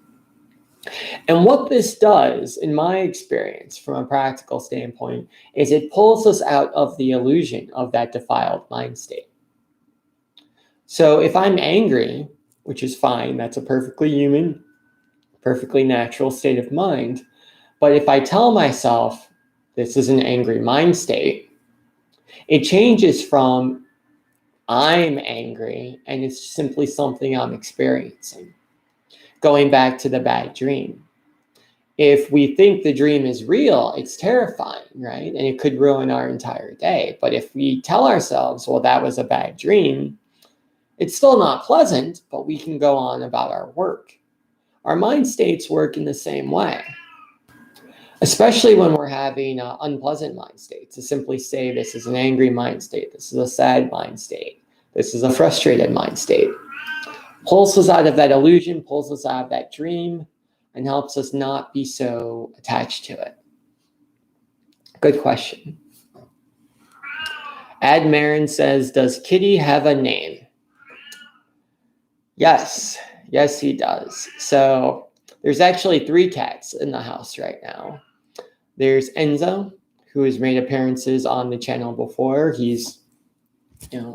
And what this does, in my experience, from a practical standpoint, is it pulls us out of the illusion of that defiled mind state. So if I'm angry, which is fine, that's a perfectly human, perfectly natural state of mind. But if I tell myself this is an angry mind state, it changes from I'm angry and it's simply something I'm experiencing. Going back to the bad dream. If we think the dream is real, it's terrifying, right? And it could ruin our entire day. But if we tell ourselves, well, that was a bad dream, it's still not pleasant, but we can go on about our work. Our mind states work in the same way. especially when we're having unpleasant mind states, to simply say this is an angry mind state, this is a sad mind state, this is a frustrated mind state. Pulls us out of that illusion, pulls us out of that dream, and helps us not be so attached to it. Good question. Ad Marin says, does Kitty have a name? Yes, he does. So there's actually 3 cats in the house right now. There's Enzo, who has made appearances on the channel before. He's,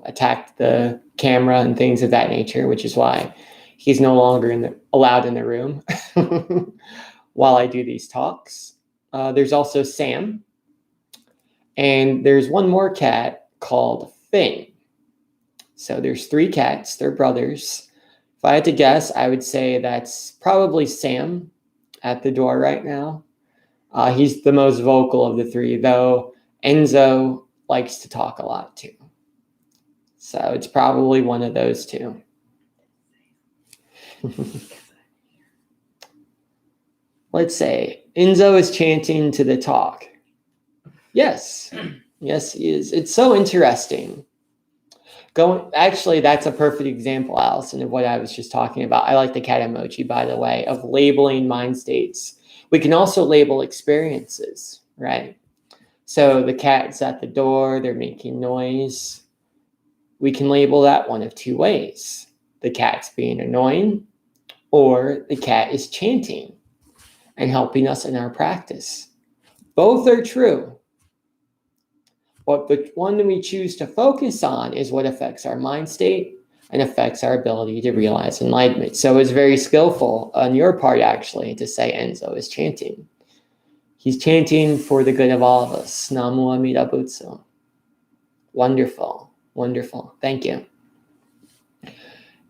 attacked the camera and things of that nature, which is why he's no longer allowed in the room while I do these talks. There's also Sam, and there's one more cat called Finn. So there's 3 cats. They're brothers. If I had to guess, I would say that's probably Sam at the door right now. He's the most vocal of the 3, though Enzo likes to talk a lot too. So it's probably one of those 2. Let's say Enzo is chanting to the talk. Yes, he is. It's so interesting. Actually, that's a perfect example, Allison, of what I was just talking about. I like the cat emoji, by the way, of labeling mind states. We can also label experiences, right? So the cat's at the door, they're making noise. We can label that one of 2 ways. The cat's being annoying, or the cat is chanting and helping us in our practice. Both are true. But the one that we choose to focus on is what affects our mind state and affects our ability to realize enlightenment. So it's very skillful on your part, actually, to say Enzo is chanting. He's chanting for the good of all of us. Namu Amida Butsu. Wonderful. Thank you.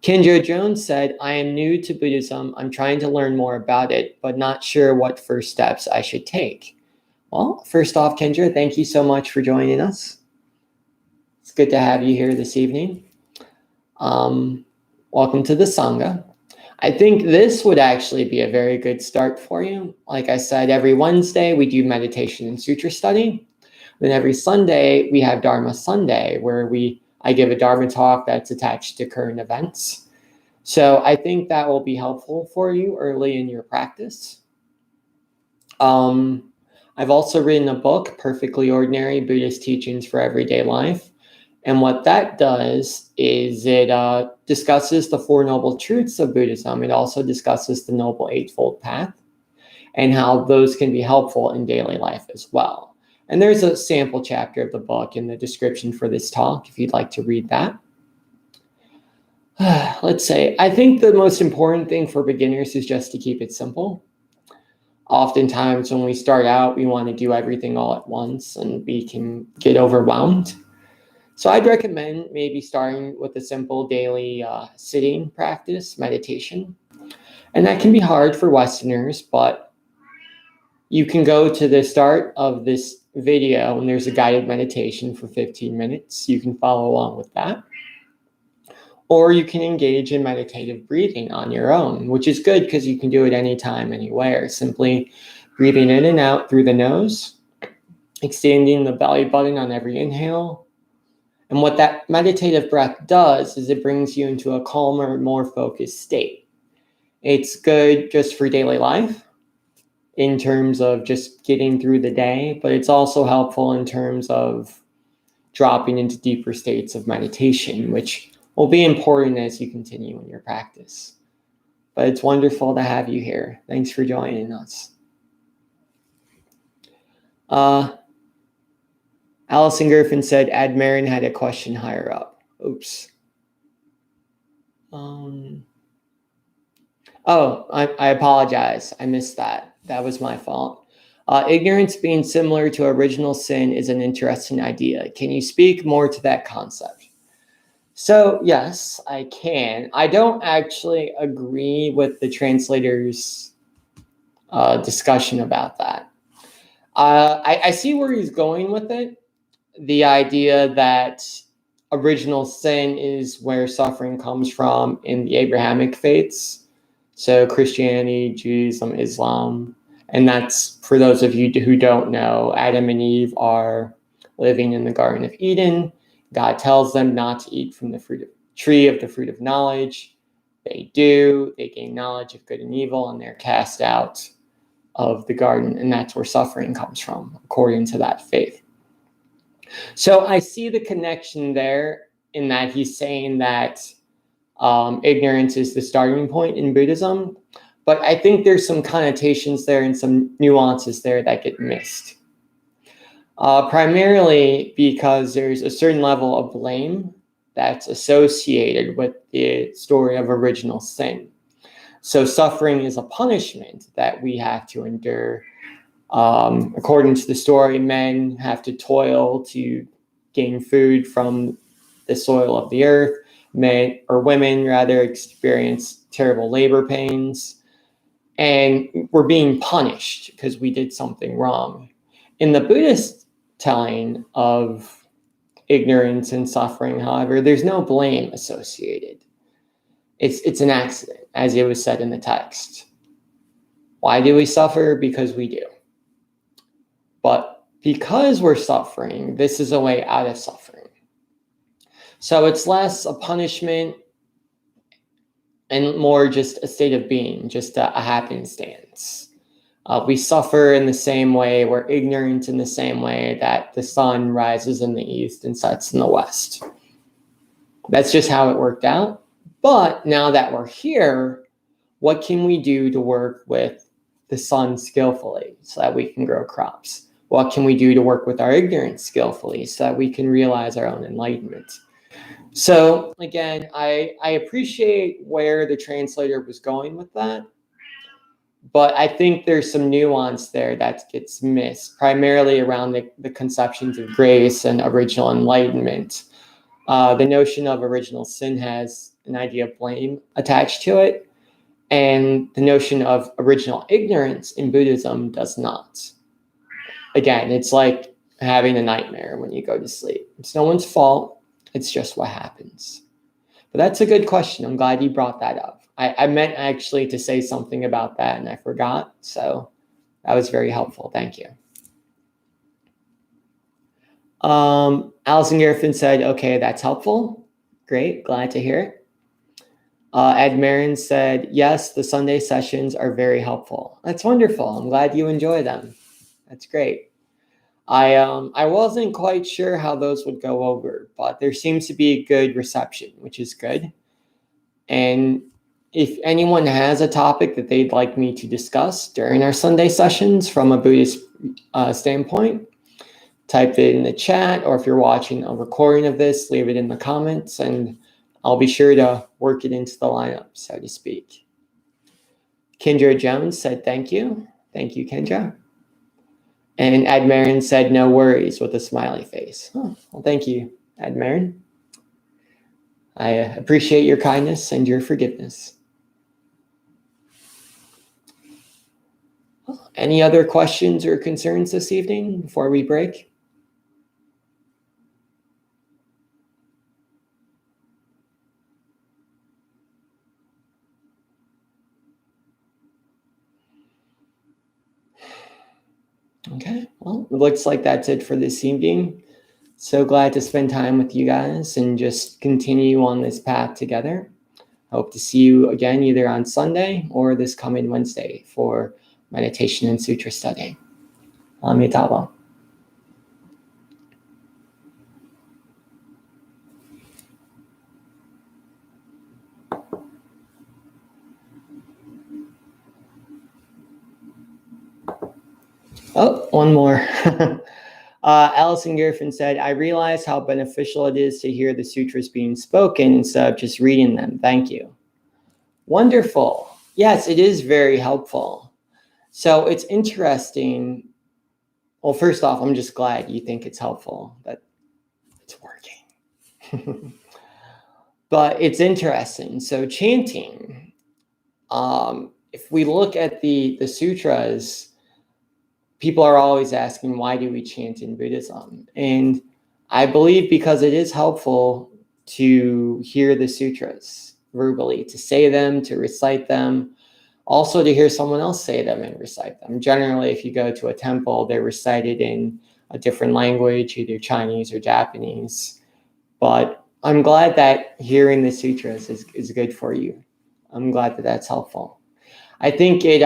Kendra Jones said, I am new to Buddhism. I'm trying to learn more about it, but not sure what first steps I should take. Well, first off, Kendra, thank you so much for joining us. It's good to have you here this evening. Welcome to the Sangha. I think this would actually be a very good start for you. Like I said, every Wednesday we do meditation and sutra study. Then every Sunday we have Dharma Sunday, where I give a Dharma talk that's attached to current events. So I think that will be helpful for you early in your practice. I've also written a book, Perfectly Ordinary Buddhist Teachings for Everyday Life. And what that does is it discusses the 4 Noble Truths of Buddhism. It also discusses the Noble Eightfold Path and how those can be helpful in daily life as well. And there's a sample chapter of the book in the description for this talk, if you'd like to read that. Let's say, I think the most important thing for beginners is just to keep it simple. Oftentimes when we start out, we want to do everything all at once and we can get overwhelmed. So I'd recommend maybe starting with a simple daily sitting practice, meditation. And that can be hard for Westerners, but you can go to the start of this video and there's a guided meditation for 15 minutes. You can follow along with that. Or you can engage in meditative breathing on your own, which is good because you can do it anytime, anywhere. Simply breathing in and out through the nose, extending the belly button on every inhale. And what that meditative breath does is it brings you into a calmer, more focused state. It's good just for daily life in terms of just getting through the day, but it's also helpful in terms of dropping into deeper states of meditation, which will be important as you continue in your practice. But it's wonderful to have you here. Thanks for joining us. Allison Griffin said Ad Marin had a question higher up. Oops. I apologize. I missed that. That was my fault. Ignorance being similar to original sin is an interesting idea. Can you speak more to that concept? So, yes, I can. I don't actually agree with the translator's discussion about that. I see where he's going with it. The idea that original sin is where suffering comes from in the Abrahamic faiths. So Christianity, Judaism, Islam, And that's, for those of you who don't know, Adam and Eve are living in the Garden of Eden. God tells them not to eat from the tree of the fruit of knowledge. They do. They gain knowledge of good and evil, and they're cast out of the garden. And that's where suffering comes from, according to that faith. So I see the connection there in that he's saying that ignorance is the starting point in Buddhism. But I think there's some connotations there and some nuances there that get missed. Primarily because there's a certain level of blame that's associated with the story of original sin. So suffering is a punishment that we have to endure. According to the story, men have to toil to gain food from the soil of the earth. Men, or women rather, experience terrible labor pains. And we're being punished because we did something wrong. In the Buddhist telling of ignorance and suffering, however, there's no blame associated. It's an accident, as it was said in the text. Why do we suffer? Because we do. But because we're suffering, this is a way out of suffering. So it's less a punishment and more just a state of being, just a happenstance. We suffer in the same way, we're ignorant in the same way that the sun rises in the east and sets in the west. That's just how it worked out. But now that we're here, what can we do to work with the sun skillfully so that we can grow crops? What can we do to work with our ignorance skillfully so that we can realize our own enlightenment? So again, I appreciate where the translator was going with that, but I think there's some nuance there that gets missed, primarily around the conceptions of grace and original enlightenment. The notion of original sin has an idea of blame attached to it, and the notion of original ignorance in Buddhism does not. Again, it's like having a nightmare when you go to sleep. It's no one's fault. It's just what happens. But that's a good question. I'm glad you brought that up. I meant actually to say something about that and I forgot. So that was very helpful. Thank you. Alison Griffin said, okay, that's helpful. Great. Glad to hear it. Ed Marin said, yes, the Sunday sessions are very helpful. That's wonderful. I'm glad you enjoy them. That's great. I wasn't quite sure how those would go over, but there seems to be a good reception, which is good. And if anyone has a topic that they'd like me to discuss during our Sunday sessions from a Buddhist standpoint, type it in the chat, or if you're watching a recording of this, leave it in the comments, and I'll be sure to work it into the lineup, so to speak. Kendra Jones said, thank you. Thank you, Kendra. And Ed Marin said, no worries, with a smiley face. Oh, well, thank you, Ed Marin. I appreciate your kindness and your forgiveness. Any other questions or concerns this evening before we break? Okay, well, it looks like that's it for this evening. So glad to spend time with you guys and just continue on this path together. Hope to see you again either on Sunday or this coming Wednesday for meditation and sutra study. Amitabha. Oh, one more. Alison Griffin said, I realize how beneficial it is to hear the sutras being spoken instead of just reading them. Thank you. Wonderful. Yes, it is very helpful. So it's interesting. Well, first off, I'm just glad you think it's helpful, that it's working. But it's interesting. So chanting, if we look at the sutras, people are always asking, why do we chant in Buddhism? And I believe because it is helpful to hear the sutras verbally, to say them, to recite them. Also to hear someone else say them and recite them. Generally, if you go to a temple, they're recited in a different language, either Chinese or Japanese. But I'm glad that hearing the sutras is good for you. I'm glad that that's helpful. I think there's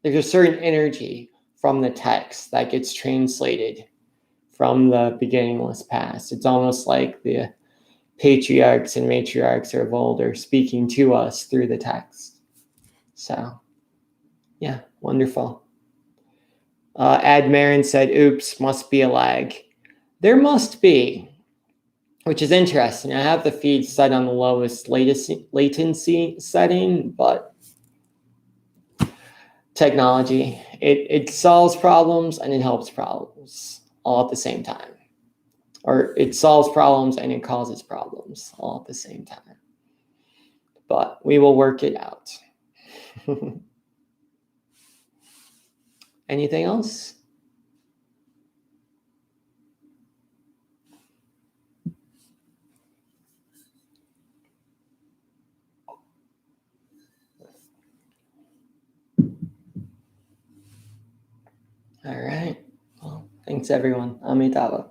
a certain energy from the text that gets translated from the beginningless past. It's almost like the patriarchs and matriarchs of old are speaking to us through the text. So, yeah, wonderful. Ad Marin said, oops, must be a lag. There must be, which is interesting. I have the feed set on the lowest latency setting, but technology, it solves problems and it helps problems all at the same time. Or it solves problems and it causes problems all at the same time. But we will work it out. Anything else? All right. Well, thanks everyone. Amitabha.